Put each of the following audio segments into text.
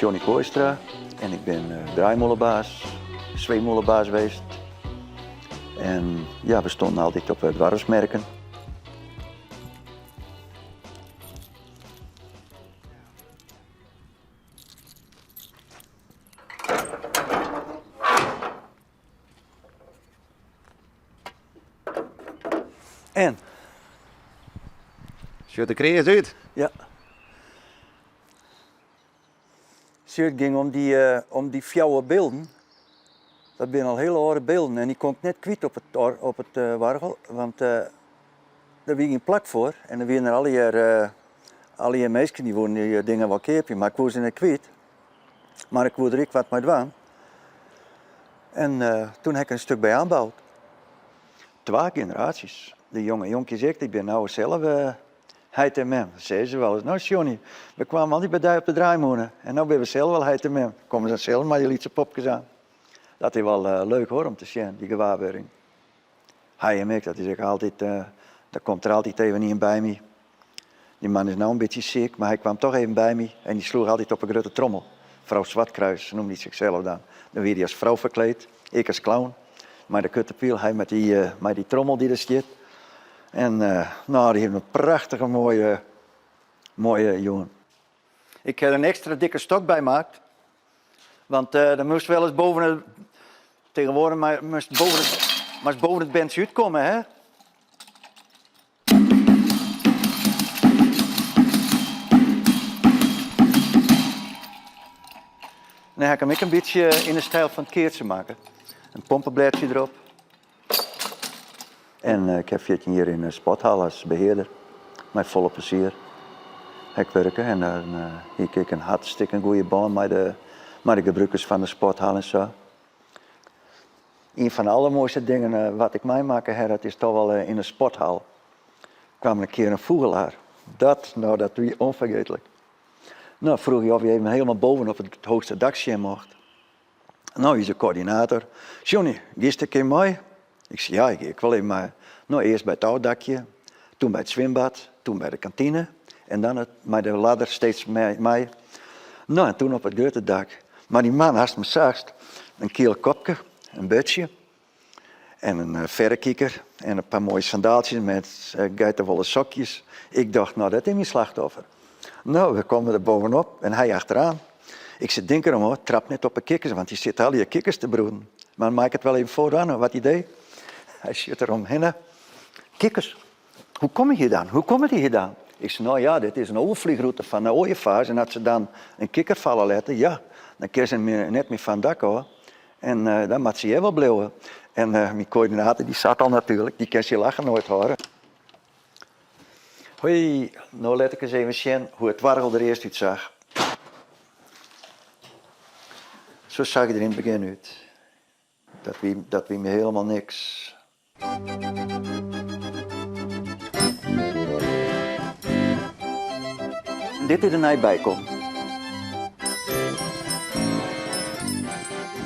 Johnny Kooistra en ik ben draaimolenbaas, zweemolenbaas geweest. En ja, we stonden altijd op dwarfsmerken. En? Ziet er creëerd uit. Ja. Het ging om die fjouwe beelden. Dat zijn al hele oude beelden en die kon ik net kwijt op het wargel, want daar was geen plak voor. En er waren er alle hier meisjes die wonen die dingen wel keerpje, maar ik wou ze niet kwijt. Maar ik wou er ook wat mee doen. En toen heb ik een stuk bij aanbouwd. 2 generaties. De jonge jonkjes ik, die ben nou zelf heid en mem. Dat zeiden ze wel eens. Nou Johnny, we kwamen altijd bij jou op de draaimolen. En nu ben we zelf wel heid en mem. Komen ze zelf maar je lietse popjes aan. Dat is wel leuk hoor, om te zien, die gewaarwording. Hij en ik, dat is ook altijd, daar komt er altijd even niet bij me. Die man is nou een beetje ziek, maar hij kwam toch even bij me. En die sloeg altijd op een grote trommel. Vrouw Zwartkruis, noemde hij zichzelf dan. Dan werd hij als vrouw verkleed, ik als clown. Maar de kuttepiel, hij met die trommel die er zit. En nou, die heeft een prachtige mooie jongen. Ik heb er een extra dikke stok bij gemaakt. Want dan moest wel eens boven het... Tegenwoordig moest boven het bandje uitkomen, hè? Dan ga ik hem ook een beetje in de stijl van het keertje maken. Een pompenbladje erop. En ik heb 14 jaar in een sporthal als beheerder. Met volle plezier. Heb ik werken en dan hier kijk ik een hartstikke goede baan met de gebruikers van de sporthal en zo. Een van de allermooiste dingen wat ik meemaken heb, dat is toch wel in een sporthal. Kwam een keer een vogelaar. Dat was onvergetelijk. Nou, vroeg je of je even helemaal boven op het hoogste dakje mocht. Nou, hij is de coördinator. Johnny, gisteren keer mooi? Ik zei, ja, ik wil even maar. Nou, eerst bij het oude dakje, toen bij het zwembad, toen bij de kantine. En dan met de ladder steeds mee. Nou, en toen op het grote dak. Maar die man had me zacht. Een keel kopje, een budje. En een verrekijker. En een paar mooie sandaaltjes met geitenwolle sokjes. Ik dacht, nou, dat is mijn slachtoffer. Nou, we komen er bovenop en hij achteraan. Ik zit denken om, hoor, trap net op een kikkers, want die zit al die kikkers te broeden. Maar maak het wel even vooraan, wat hij deed. Hij zit er omheen. Kikkers, hoe kom je hier dan? Hoe komen die hier dan? Ik zei, nou ja, dit is een overvliegroute van de ooievaars. En als ze dan een kikker vallen laten, ja, dan kunnen ze net meer van het dak hoor. En dan moet ze hier wel blijven. En mijn coördinator, die zat al natuurlijk, die kan je lachen nooit horen. Hoi, nou laat ik eens even zien hoe het wargel er eerst uit zag. Zo zag hij er in het begin uit. Dat wie me helemaal niks. Dit is er niet bij komen.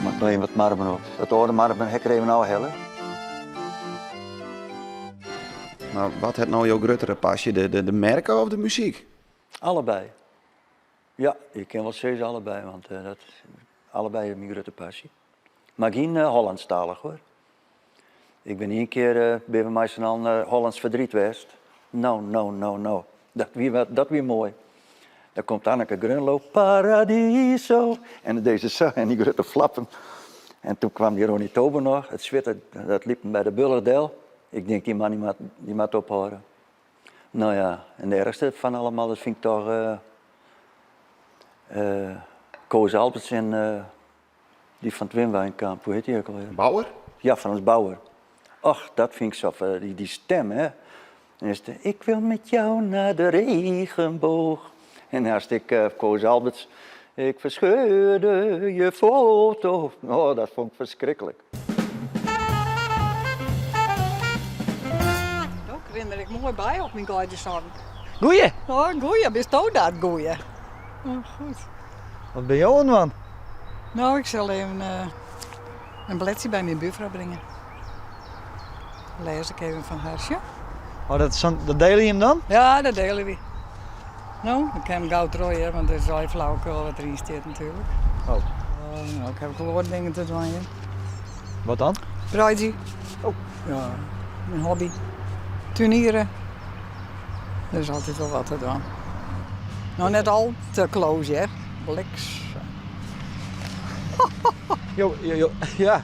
Mag nog even wat marmer op. Dat oude marmer heb ik er even nou hellen. Maar wat heeft nou jouw gruttere pasje? De merken of de muziek? Allebei. Ja, ik ken wel steeds allebei, want allebei is mijn grote passie. Maar geen Hollandstalig hoor. Ik ben één keer bij mij snel Hollands verdriet geweest. Nou. Dat weer mooi. Daar komt Anneke Grunlo, Paradiso. En deze zo, en die grote flappen. En toen kwam die Ronnie Tober nog. Het zwit, dat liep bij de Bullerdel. Ik denk, die man die moet ophouden. Nou ja, en de ergste van allemaal, dat vind ik toch Koos Alberts en die van het Wimwijnkamp. Hoe heet die ook alweer? Bauer? Ja, van ons Bauer. Och, dat vind ik zo, die stem, hè. En is de, ik wil met jou naar de regenboog. En als ik Koos Alberts, ik verscheurde je foto. Oh, dat vond ik verschrikkelijk. Daar herinner ik mooi bij op mijn gaidjesang. Goeie, Oh, goeie, bist ook dat goeie? Oh, goed. wat ben jou aan man? Nou, ik zal even een bledje bij mijn buurvrouw brengen. Lees ik even van Harsje. Oh, dat deel je hem dan? Ja, dat delen we. Nou, ik heb hem gauw trooien, want dat is al flauwekul wat erin staat natuurlijk. Oh. Nou, ik heb gewoon dingen te doen. Wat dan? Bruidje. Oh. Ja, mijn hobby. Turnieren. Er is altijd wel wat te doen. Nou, net al te close, hè. Bliks. Ja.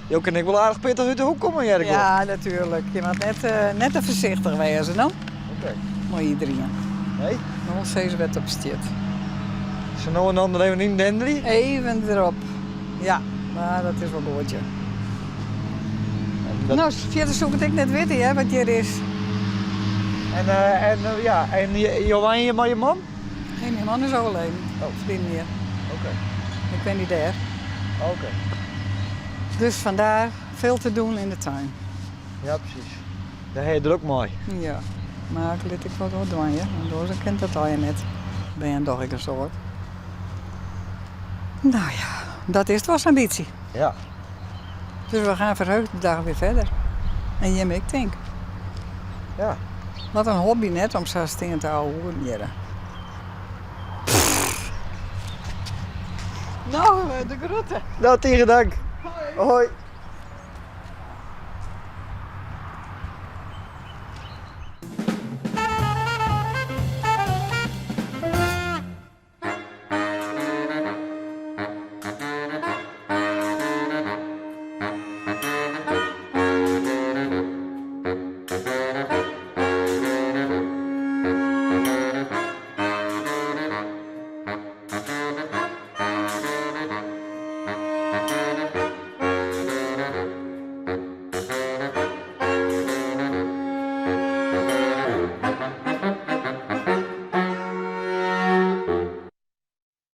Jo kan ik wel aardig pittig uit de hoek komen, Jerk. Ja, natuurlijk. Je moet net te voorzichtig wezen, nou. Oké. Maar iedereen. Nee? Nog steeds wet op stiet. Zo nou en dan even in Dendry. Even erop. Ja, maar dat is wel goed, ja. Nou, verder zoek ik net weten, hè, wat hier is. En Johan, je maar je man? Nee, mijn man is overleden. Oh. Vriend meer. Oké. Ik ben niet daar. Oké. Dus vandaar veel te doen in de tuin. Ja, precies. Daar heb je er ook mooi. Ja, maar ik liet ik wat doen, ja. Want zo kent dat al je net. Ben je een toch een soort. Nou ja, dat is het was ambitie. Ja. Dus we gaan verheugd de dag weer verder. En Jim, ik denk. Ja. Wat een hobby net om zo stingen te houden. Ja. Nou, de groeten. Nou, tegen dank. Hoi.